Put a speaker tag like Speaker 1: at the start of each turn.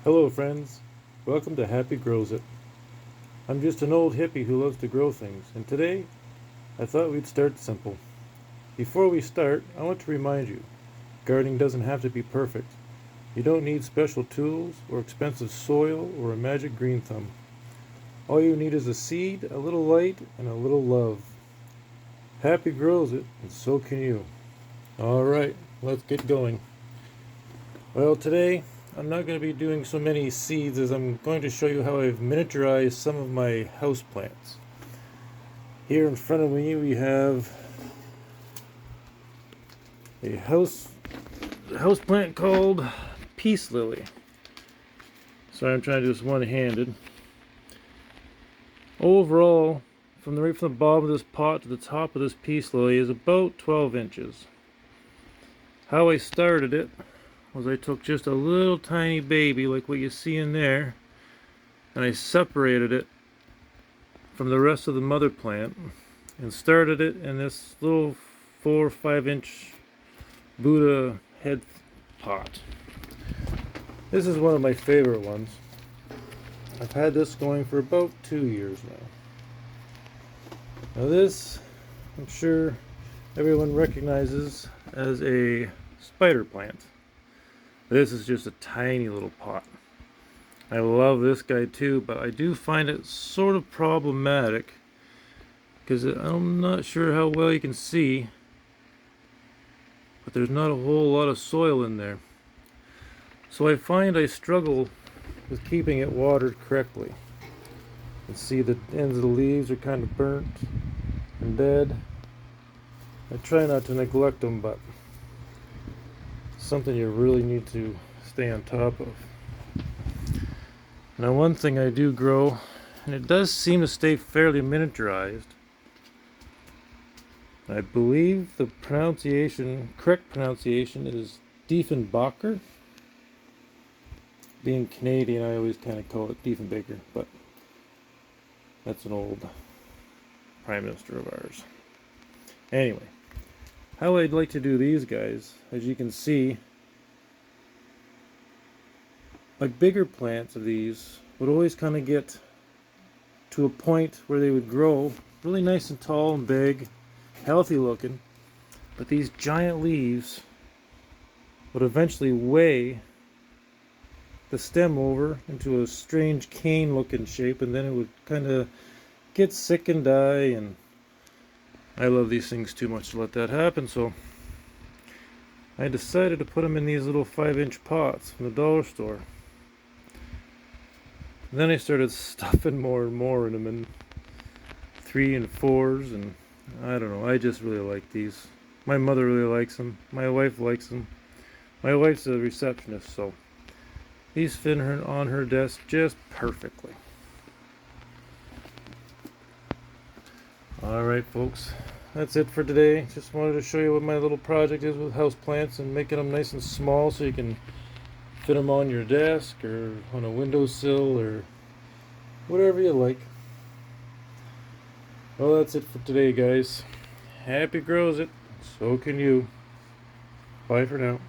Speaker 1: Hello friends, welcome to Happy Grows It. I'm just an old hippie who loves to grow things, and today I thought we'd start simple. Before we start, I want to remind you, gardening doesn't have to be perfect. You don't need special tools or expensive soil or a magic green thumb. All you need is a seed, a little light, and a little love. Happy grows it, and so can you. Alright, let's get going. Well, today I'm not going to be doing so many seeds as I'm going to show you how I've miniaturized some of my house plants. Here in front of me we have a house plant called Peace Lily. Sorry, I'm trying to do this one-handed. Overall, right from the bottom of this pot to the top of this Peace Lily is about 12 inches. How I started it was I took just a little tiny baby like what you see in there, and I separated it from the rest of the mother plant and started it in this little 4 or 5 inch Buddha head pot. This is one of my favorite ones. I've had this going for about 2 years now. Now this, I'm sure everyone recognizes as a spider plant. This is just a tiny little pot. I love this guy too, but I do find it sort of problematic because I'm not sure how well you can see, but there's not a whole lot of soil in there. So I find I struggle with keeping it watered correctly. You can see the ends of the leaves are kind of burnt and dead. I try not to neglect them, but something you really need to stay on top of. Now, one thing I do grow, and it does seem to stay fairly miniaturized. I believe the correct pronunciation is Diefenbaker. Being Canadian, I always kind of call it Diefenbaker, but that's an old prime minister of ours. Anyway, how I'd like to do these guys, as you can see, my bigger plants of these would always kind of get to a point where they would grow really nice and tall and big, healthy looking, but these giant leaves would eventually weigh the stem over into a strange cane looking shape, and then it would kind of get sick and die, and I love these things too much to let that happen, so I decided to put them in these little 5-inch pots from the dollar store. And then I started stuffing more and more in them in 3 and 4s, and I don't know, I just really like these. My mother really likes them. My wife likes them. My wife's a receptionist, so these fit on her desk just perfectly. Alright folks, that's it for today. Just wanted to show you what my little project is with house plants and making them nice and small so you can fit them on your desk or on a windowsill or whatever you like. Well, that's it for today, guys. Happy grows it, so can you. Bye for now.